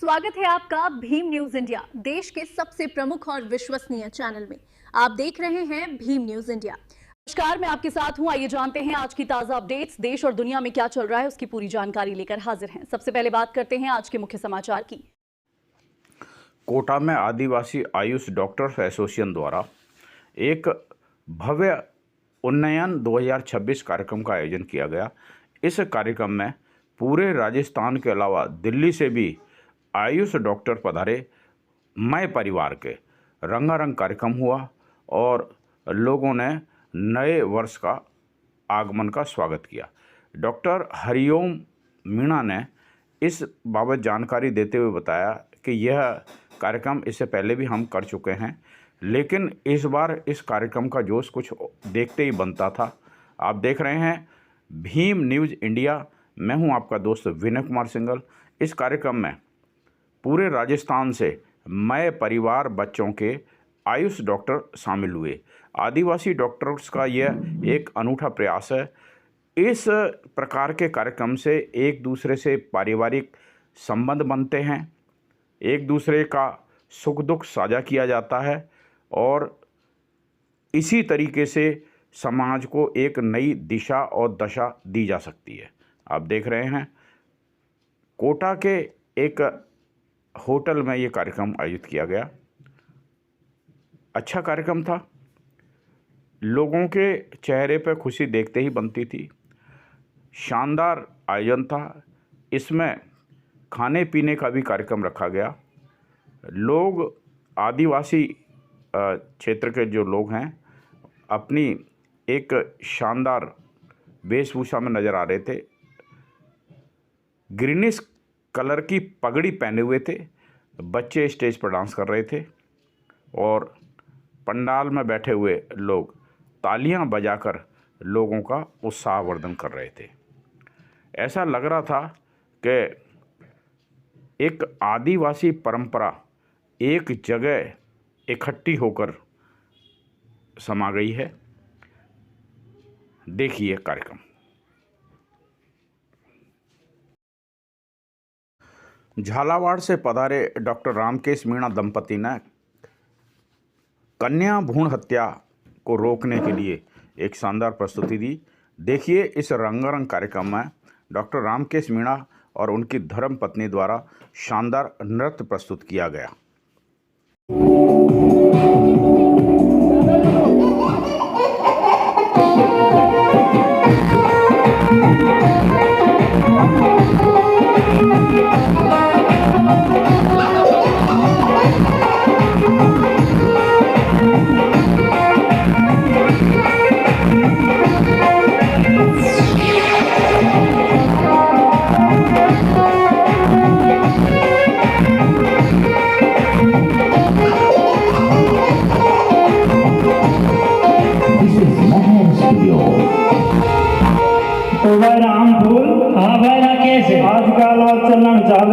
स्वागत है आपका भीम न्यूज इंडिया, देश के सबसे प्रमुख और विश्वसनीय चैनल में। आप देख रहे हैं भीम न्यूज इंडिया। नमस्कार, मैं आपके साथ हूं। आइए जानते हैं आज की ताजा अपडेट्स। देश और दुनिया में क्या चल रहा है उसकी पूरी जानकारी लेकर हाजिर हैं। सबसे पहले बात करते हैं आज के मुख्य समाचार की। कोटा में आदिवासी आयुष डॉक्टर्स एसोसिएशन द्वारा एक भव्य उन्नयन 2026 कार्यक्रम का आयोजन किया गया। इस कार्यक्रम में पूरे राजस्थान के अलावा दिल्ली से भी आयुष डॉक्टर पधारे। मैं परिवार के रंगारंग कार्यक्रम हुआ और लोगों ने नए वर्ष का आगमन का स्वागत किया। डॉक्टर हरिओम मीणा ने इस बाबत जानकारी देते हुए बताया कि यह कार्यक्रम इससे पहले भी हम कर चुके हैं, लेकिन इस बार इस कार्यक्रम का जोश कुछ देखते ही बनता था। आप देख रहे हैं भीम न्यूज़ इंडिया। मैं हूं आपका दोस्त विनय कुमार सिंघल। इस कार्यक्रम में पूरे राजस्थान से मैं परिवार बच्चों के आयुष डॉक्टर शामिल हुए। आदिवासी डॉक्टर्स का यह एक अनूठा प्रयास है। इस प्रकार के कार्यक्रम से एक दूसरे से पारिवारिक संबंध बनते हैं, एक दूसरे का सुख दुख साझा किया जाता है और इसी तरीके से समाज को एक नई दिशा और दशा दी जा सकती है। आप देख रहे हैं कोटा के एक होटल में ये कार्यक्रम आयोजित किया गया। अच्छा कार्यक्रम था, लोगों के चेहरे पर खुशी देखते ही बनती थी। शानदार आयोजन था। इसमें खाने पीने का भी कार्यक्रम रखा गया। लोग आदिवासी क्षेत्र के जो लोग हैं अपनी एक शानदार वेशभूषा में नज़र आ रहे थे। ग्रीनिश कलर की पगड़ी पहने हुए थे। बच्चे स्टेज पर डांस कर रहे थे और पंडाल में बैठे हुए लोग तालियां बजाकर लोगों का उत्साहवर्धन कर रहे थे। ऐसा लग रहा था कि एक आदिवासी परंपरा एक जगह इकट्ठी होकर समा गई है। देखिए कार्यक्रम। झालावाड़ से पधारे डॉक्टर रामकेश मीणा दंपति ने कन्या भ्रूण हत्या को रोकने के लिए एक शानदार प्रस्तुति दी। देखिए इस रंगारंग कार्यक्रम में डॉक्टर रामकेश मीणा और उनकी धर्मपत्नी द्वारा शानदार नृत्य प्रस्तुत किया गया। आजकल चलन चाल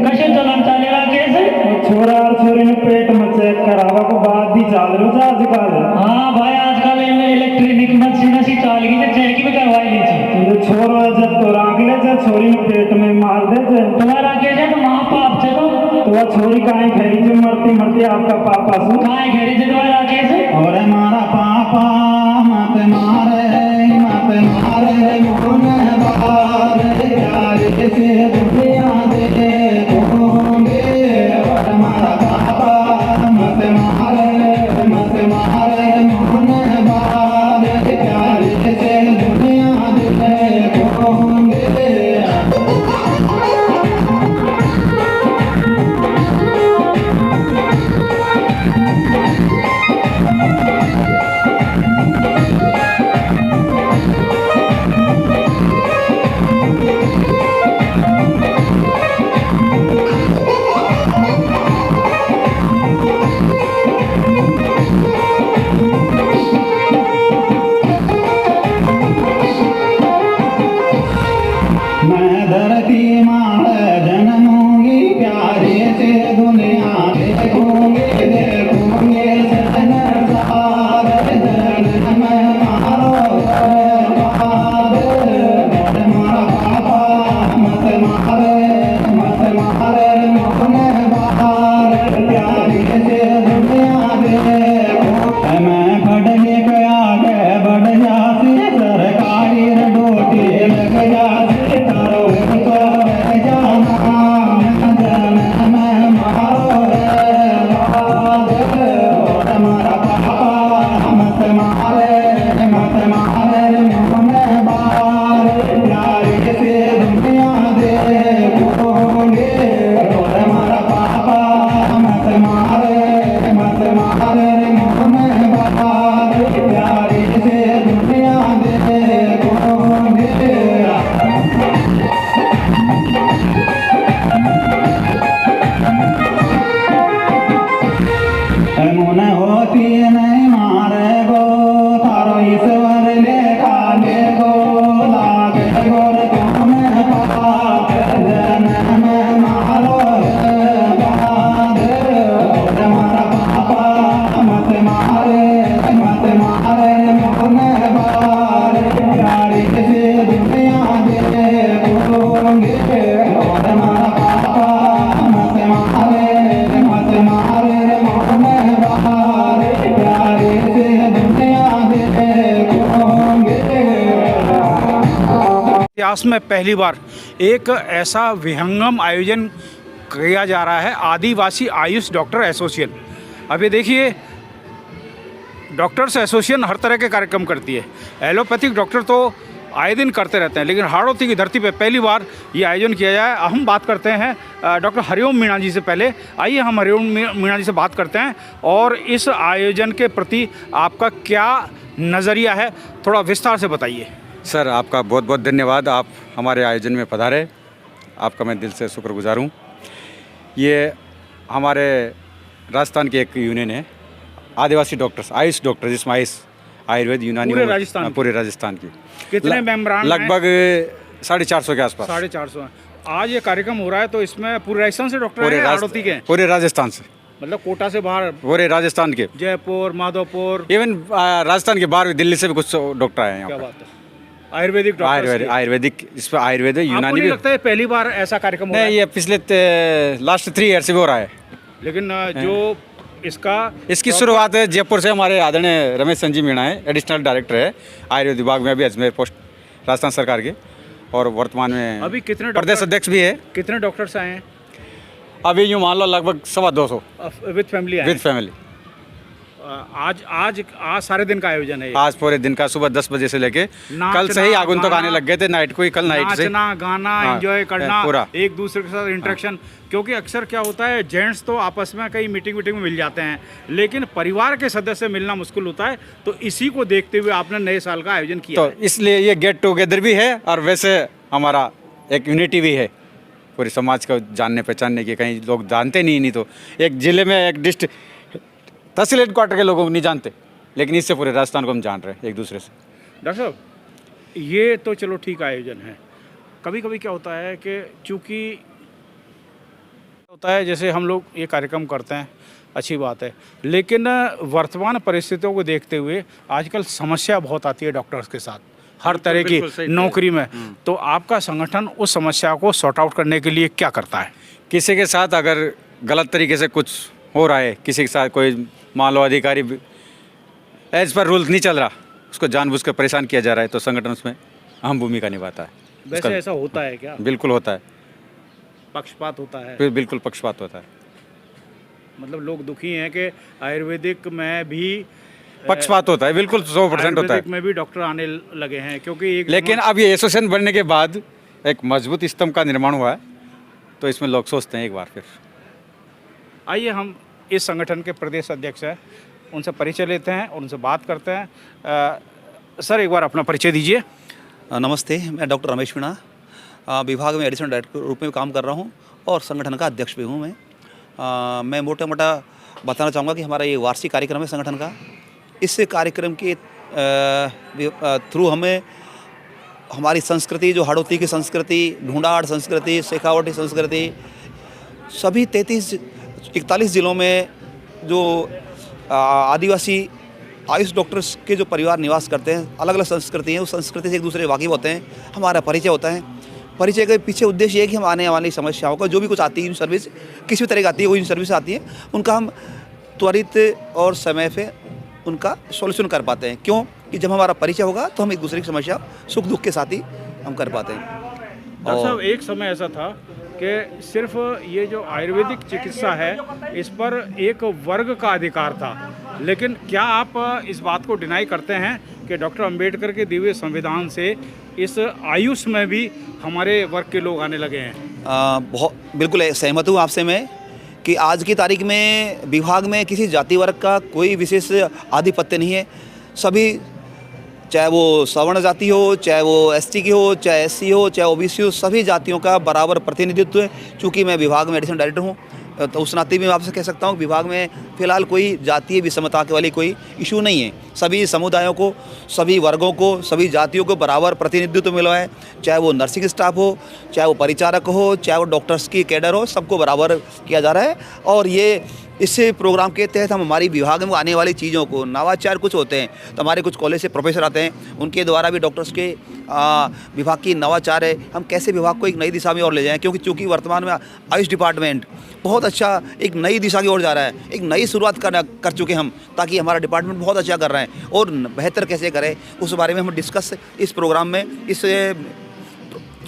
कसे चलन चालेला कैसे छोरा और छोरी ने पेट में चेक करावा को बाद भी चाल रहे आजकल। हाँ भाई आजकल इलेक्ट्रॉनिक मशीन सी चाल गई तो चेक भी करवाई ली थी। छोरो जब तो राख ले जब छोरी ने पेट में मार दे तुम्हारा के जब माँ बाप से तो छोरी काहे घेरी जो मरती मरती आपका पापा सु काहे घेरी जो तुम्हारा कैसे और हमारा पापा मत मारे मोन बारे यार कैसे दुनिया दे होंगे और हमारा पापा मत मारे मोन बारे यार कैसे दुनिया दे होंगे। दुनिया देखोगे देखोगे इतिहास में पहली बार एक ऐसा विहंगम आयोजन किया जा रहा है, आदिवासी आयुष डॉक्टर एसोसिएशन। अभी देखिए, डॉक्टर्स एसोसिएशन हर तरह के कार्यक्रम करती है। एलोपैथिक डॉक्टर तो आए दिन करते रहते हैं, लेकिन हाड़ौती की धरती पे पहली बार ये आयोजन किया जाए। हम बात करते हैं डॉक्टर हरिओम मीणा जी से। पहले आइए हम हरिओम मीणा जी से बात करते हैं और इस आयोजन के प्रति आपका क्या नज़रिया है, थोड़ा विस्तार से बताइए। सर, आपका बहुत बहुत धन्यवाद, आप हमारे आयोजन में पधारे, आपका मैं दिल से शुक्रगुजार हूँ। ये हमारे राजस्थान की एक यूनियन है, आदिवासी डॉक्टर्स, आयुष डॉक्टर, जिसमें आयुष आयुर्वेद यूनानी पूरे राजस्थान की कितने मेंबरान हैं? लगभग 450 के आसपास। 450। आज ये कार्यक्रम हो रहा है तो इसमें पूरे राजस्थान से डॉक्टर हैं, हाड़ौती के? पूरे राजस्थान से, मतलब कोटा से बाहर, पूरे राजस्थान के, जयपुर, माधोपुर, इवन राजस्थान के बाहर भी, दिल्ली से भी कुछ डॉक्टर आए हैं। क्या बात है, आयुर्वेदिक डॉक्टर, आयुर्वेदिक, इस पर आयुर्वेद है, यूनानी भी। लगता है पहली बार ऐसा कार्यक्रम हो रहा है? नहीं, ये पिछले लास्ट 3 ईयर से भी हो रहा है। लेकिन जो इसकी शुरुआत है जयपुर से, हमारे आदरणीय रमेश संजीव मीणा है, एडिशनल डायरेक्टर है आयुर्वेद विभाग में, अभी अजमेर पोस्ट राजस्थान सरकार के, और वर्तमान में अभी कितने प्रदेश अध्यक्ष भी है। कितने डॉक्टर्स आए हैं अभी? यूँ मान लो लगभग 250 विद फैमिली। With family. आज सारे दिन का आयोजन है? आज पूरे दिन का, सुबह 10 बजे से लेके कल से ही आगुंतुक आने लग गए थे, नाइट को ही, कल नाइट से नाचना गाना एंजॉय करना पूरा, एक दूसरे के साथ इंटरेक्शन। क्योंकि अक्सर क्या होता है, जेंट्स तो आपस में कई मीटिंग में मिल जाते हैं, लेकिन परिवार के सदस्य मिलना मुश्किल होता है। तो इसी को देखते हुए आपने नए साल का आयोजन किया तो इसलिए ये गेट टुगेदर भी है, और वैसे हमारा एक यूनिटी भी है पूरे समाज को जानने पहचानने की। कहीं लोग जानते नहीं तो एक ज़िले में एक डिस्ट्रिक्ट तहसील हेडक्वार्टर के लोगों को नहीं जानते, लेकिन इससे पूरे राजस्थान को हम जान रहे हैं एक दूसरे से। डॉक्टर साहब, ये तो चलो ठीक आयोजन है। कभी कभी क्या होता है कि चूँकि होता है, जैसे हम लोग ये कार्यक्रम करते हैं, अच्छी बात है, लेकिन वर्तमान परिस्थितियों को देखते हुए आजकल समस्या बहुत आती है डॉक्टर्स के साथ, हर तरह की नौकरी में। तो आपका संगठन उस समस्या को सॉर्ट आउट करने के लिए क्या करता है? किसी के साथ अगर गलत तरीके से कुछ हो रहा है, किसी के साथ कोई मान लो अधिकारी एज पर रूल नहीं चल रहा, उसको जानबूझ कर परेशान किया जा रहा है, तो संगठन उसमें अहम भूमिका निभाता है। वैसे ऐसा होता है क्या? बिल्कुल होता है, पक्षपात होता है? बिल्कुल पक्षपात होता है। मतलब लोग दुखी हैं कि आयुर्वेदिक में भी पक्षपात होता है, बिल्कुल 100% होता है। में भी डॉक्टर आने लगे हैं, क्योंकि लेकिन अब ये एसोसिएशन बनने के बाद एक मजबूत स्तंभ का निर्माण हुआ है, तो इसमें लोग सोचते हैं एक बार फिर। आइए हम इस संगठन के प्रदेश अध्यक्ष हैं, उनसे परिचय लेते हैं और उनसे बात करते हैं। सर, एक बार अपना परिचय दीजिए। नमस्ते, मैं डॉक्टर रमेश मीणा विभाग में एडिशनल डायरेक्टर के रूप में काम कर रहा हूं और संगठन का अध्यक्ष भी हूं मैं मोटा मोटा बताना चाहूँगा कि हमारा ये वार्षिक कार्यक्रम है संगठन का। इस कार्यक्रम के थ्रू हमें हमारी संस्कृति, जो हाड़ौती की संस्कृति, ढूंढाड़ संस्कृति, शेखावटी संस्कृति, सभी 41 ज़िलों में जो आदिवासी आयुष डॉक्टर्स के जो परिवार निवास करते हैं, अलग अलग संस्कृति हैं, उस संस्कृति से एक दूसरे वाकिफ होते हैं, हमारा परिचय होता है। परिचय के पीछे उद्देश्य ये है कि हम आने वाली समस्याओं का, जो भी कुछ आती है, सर्विस किसी भी तरह की आती है, वो इन सर्विस आती है, उनका हम त्वरित और समय पे उनका सॉल्यूशन कर पाते हैं। क्यों कि जब हमारा परिचय होगा तो हम एक दूसरे की समस्या सुख दुख के साथ ही हम कर पाते हैं। डॉक्टर साहब, एक समय ऐसा था कि सिर्फ ये जो आयुर्वेदिक चिकित्सा है, इस पर एक वर्ग का अधिकार था, लेकिन क्या आप इस बात को डिनाई करते हैं कि डॉक्टर अंबेडकर के दिव्य संविधान से इस आयुष में भी हमारे वर्ग के लोग आने लगे हैं? बहुत बिल्कुल सहमत हूँ आपसे मैं कि आज की तारीख में विभाग में किसी जाति वर्ग का कोई विशेष आधिपत्य नहीं है। सभी, चाहे वो सवर्ण जाति हो, चाहे वो एसटी की हो, चाहे एससी हो, चाहे ओबीसी हो, सभी जातियों का बराबर प्रतिनिधित्व है। चूँकि मैं विभाग में एडिशनल डायरेक्टर हूँ, तो उस नाते भी मैं आपसे कह सकता हूँ विभाग में फ़िलहाल कोई जातीय विषमता के वाली कोई इशू नहीं है। सभी समुदायों को, सभी वर्गों को, सभी जातियों को बराबर प्रतिनिधित्व मिला है। चाहे वो नर्सिंग स्टाफ हो, चाहे वो परिचारक हो, चाहे वो डॉक्टर्स की कैडर हो, सबको बराबर किया जा रहा है। और ये इस प्रोग्राम के तहत हम हमारी विभाग में आने वाली चीज़ों को, नवाचार कुछ होते हैं तो हमारे कुछ कॉलेज से प्रोफेसर आते हैं, उनके द्वारा भी डॉक्टर्स के विभाग की नवाचार है, हम कैसे विभाग को एक नई दिशा में और ले जाएं। क्योंकि चूँकि वर्तमान में आयुष डिपार्टमेंट बहुत अच्छा एक नई दिशा की ओर जा रहा है, एक नई शुरुआत कर चुके हम, ताकि हमारा डिपार्टमेंट बहुत अच्छा कर रहे हैं और बेहतर कैसे करें उस बारे में हम डिस्कस इस प्रोग्राम में, इस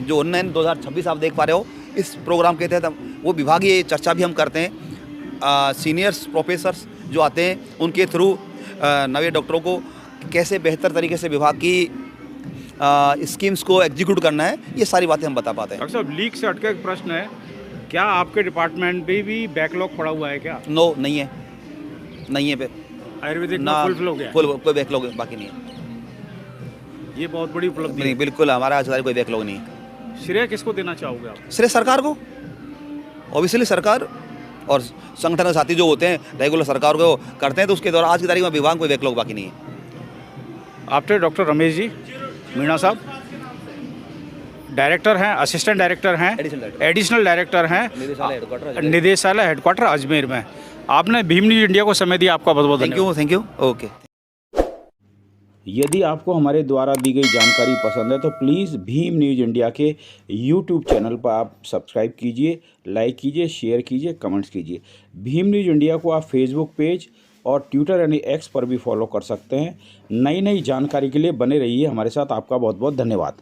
जो उन्नयन 2026 आप देख पा रहे हो, इस प्रोग्राम के तहत वो विभागीय चर्चा भी हम करते हैं। सीनियर्स प्रोफेसर्स जो आते हैं उनके थ्रू नए डॉक्टरों को कैसे बेहतर तरीके से विभाग की स्कीम्स को एग्जीक्यूट करना है, ये सारी बातें हम बता पाते हैं। डॉक्टर साहब, लीक से हटके एक प्रश्न है, क्या आपके डिपार्टमेंट में भी बैकलॉग पड़ा हुआ है क्या? नो, नहीं है, नहीं है। आयुर्वेदिक में ना, फुलफिल हो गया? फुल कोई बैकलॉग बाकी नहीं है। ये बहुत बड़ी उपलब्धि नहीं, है। बिल्कुल हमारा आज कोई बैकलॉग नहीं है। श्रेय किसको देना चाहोगे आप? सिर्फ सरकार को, ऑब्वियसली सरकार और संगठन के साथी जो होते हैं रेगुलर सरकार को करते हैं, तो उसके दौरान आज की तारीख में विभाग कोई बैकलॉग बाकी नहीं है। आपने डॉक्टर रमेश जी मीणा साहब डायरेक्टर हैं, असिस्टेंट डायरेक्टर हैं, एडिशनल डायरेक्टर हैं निदेशालय हेडक्वार्टर अजमेर में। आपने भीम न्यूज इंडिया को समय दिया, आपका बहुत बहुत धन्यवाद। Thank you. ओके। यदि आपको हमारे द्वारा दी गई जानकारी पसंद है तो प्लीज़ भीम न्यूज़ इंडिया के यूट्यूब चैनल पर आप सब्सक्राइब कीजिए, लाइक कीजिए, शेयर कीजिए, कमेंट्स कीजिए। भीम न्यूज़ इंडिया को आप फेसबुक पेज और ट्विटर यानी एक्स पर भी फॉलो कर सकते हैं। नई नई जानकारी के लिए बने रहिए हमारे साथ। आपका बहुत बहुत धन्यवाद।